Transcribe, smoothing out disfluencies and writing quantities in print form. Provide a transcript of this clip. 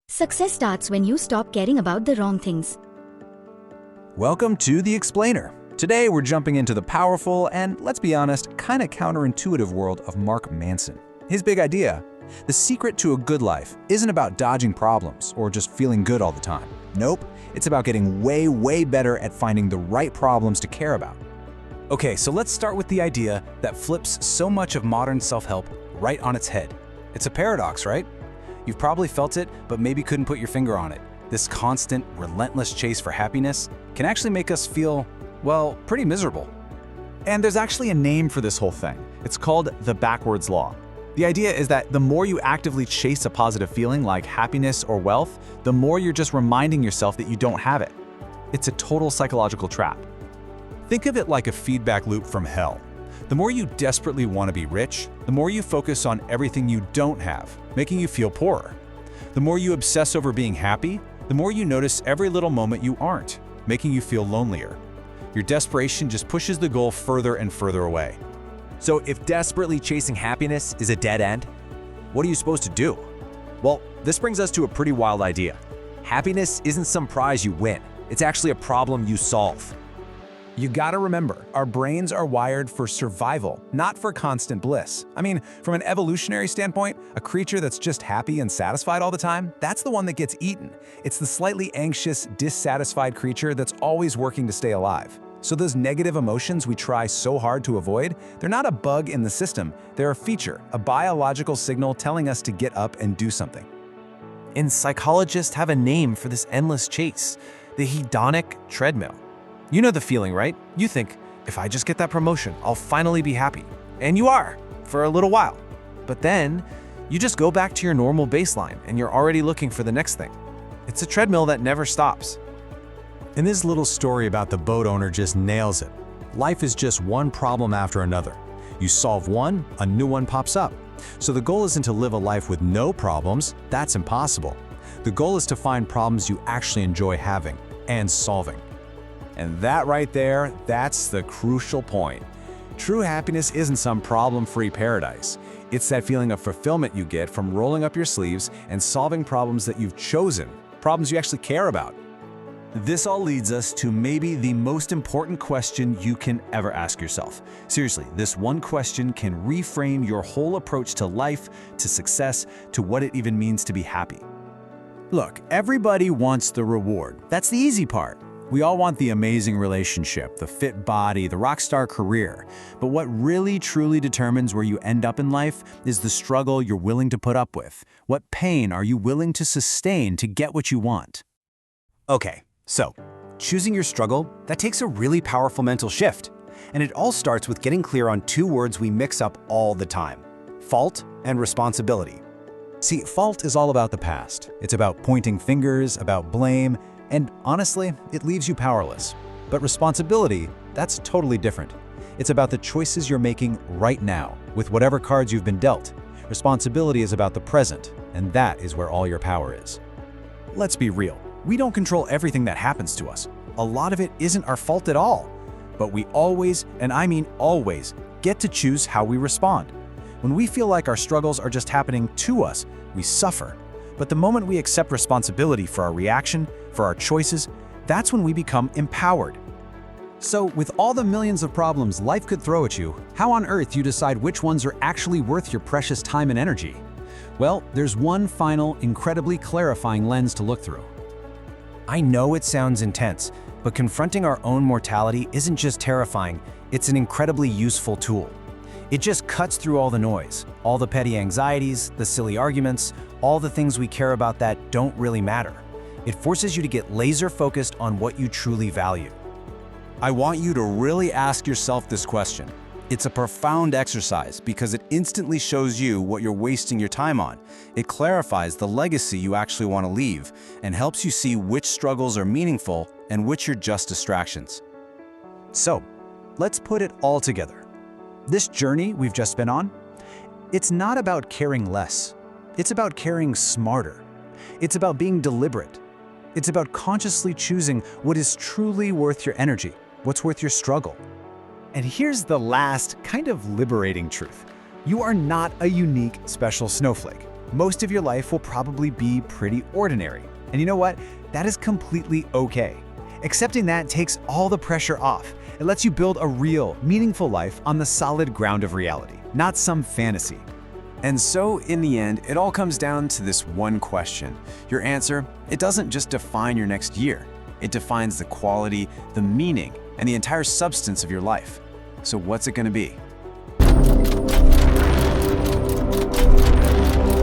Success starts when you stop caring about the wrong things. Welcome to The Explainer. Today we're jumping into the powerful and, let's be honest, kind of counterintuitive world of Mark Manson. His big idea: the secret to a good life isn't about dodging problems or just feeling good all the time. Nope, it's about getting way better at finding the right problems to care about. Okay, so let's start with the idea that flips so much of modern self-help right on its head. It's a paradox, right? You've probably felt it, but maybe couldn't put your finger on it. This constant, relentless chase for happiness can actually make us feel, well, pretty miserable. And there's actually a name for this whole thing. It's called the backwards law. The idea is that the more you actively chase a positive feeling like happiness or wealth, the more you're just reminding yourself that you don't have it. It's a total psychological trap. Think of it like a feedback loop from hell. The more you desperately want to be rich, the more you focus on everything you don't have, making you feel poorer. The more you obsess over being happy, the more you notice every little moment you aren't, making you feel lonelier. Your desperation just pushes the goal further and further away. So if desperately chasing happiness is a dead end, what are you supposed to do? Well, this brings us to a pretty wild idea. Happiness isn't some prize you win. It's actually a problem you solve. You gotta remember, our brains are wired for survival, not for constant bliss. I mean, from an evolutionary standpoint, a creature that's just happy and satisfied all the time, that's the one that gets eaten. It's the slightly anxious, dissatisfied creature that's always working to stay alive. So those negative emotions we try so hard to avoid, they're not a bug in the system, they're a feature, a biological signal telling us to get up and do something. And psychologists have a name for this endless chase: the hedonic treadmill. You know the feeling, right? You think, if I just get that promotion, I'll finally be happy. And you are, for a little while. But then, you just go back to your normal baseline and you're already looking for the next thing. It's a treadmill that never stops. And this little story about the boat owner just nails it. Life is just one problem after another. You solve one, a new one pops up. So the goal isn't to live a life with no problems. That's impossible. The goal is to find problems you actually enjoy having and solving. And that right there, that's the crucial point. True happiness isn't some problem-free paradise. It's that feeling of fulfillment you get from rolling up your sleeves and solving problems that you've chosen, problems you actually care about. This all leads us to maybe the most important question you can ever ask yourself. Seriously, this one question can reframe your whole approach to life, to success, to what it even means to be happy. Look, everybody wants the reward. That's the easy part. We all want the amazing relationship, the fit body, the rock star career. But what really truly determines where you end up in life is the struggle you're willing to put up with. What pain are you willing to sustain to get what you want? Okay, so choosing your struggle, that takes a really powerful mental shift. And it all starts with getting clear on two words we mix up all the time: fault and responsibility. See, fault is all about the past. It's about pointing fingers, about blame, and honestly, it leaves you powerless. But responsibility, that's totally different. It's about the choices you're making right now, with whatever cards you've been dealt. Responsibility is about the present, and that is where all your power is. Let's be real. We don't control everything that happens to us. A lot of it isn't our fault at all. But we always, and I mean always, get to choose how we respond. When we feel like our struggles are just happening to us, we suffer. But the moment we accept responsibility for our reaction, for our choices, that's when we become empowered. So, with all the millions of problems life could throw at you, how on earth do you decide which ones are actually worth your precious time and energy? Well, there's one final, incredibly clarifying lens to look through. I know it sounds intense, but confronting our own mortality isn't just terrifying, it's an incredibly useful tool. It just cuts through all the noise, all the petty anxieties, the silly arguments, all the things we care about that don't really matter. It forces you to get laser focused on what you truly value. I want you to really ask yourself this question. It's a profound exercise because it instantly shows you what you're wasting your time on. It clarifies the legacy you actually want to leave and helps you see which struggles are meaningful and which are just distractions. So, let's put it all together. This journey we've just been on, it's not about caring less. It's about caring smarter. It's about being deliberate. It's about consciously choosing what is truly worth your energy, what's worth your struggle. And here's the last, kind of liberating truth. You are not a unique, special snowflake. most of your life will probably be pretty ordinary. And you know what? That is completely okay. Accepting that takes all the pressure off. It lets you build a real, meaningful life on the solid ground of reality, not some fantasy. And so, in the end, it all comes down to this one question. Your answer, it doesn't just define your next year. It defines the quality, the meaning, and the entire substance of your life. So what's it going to be?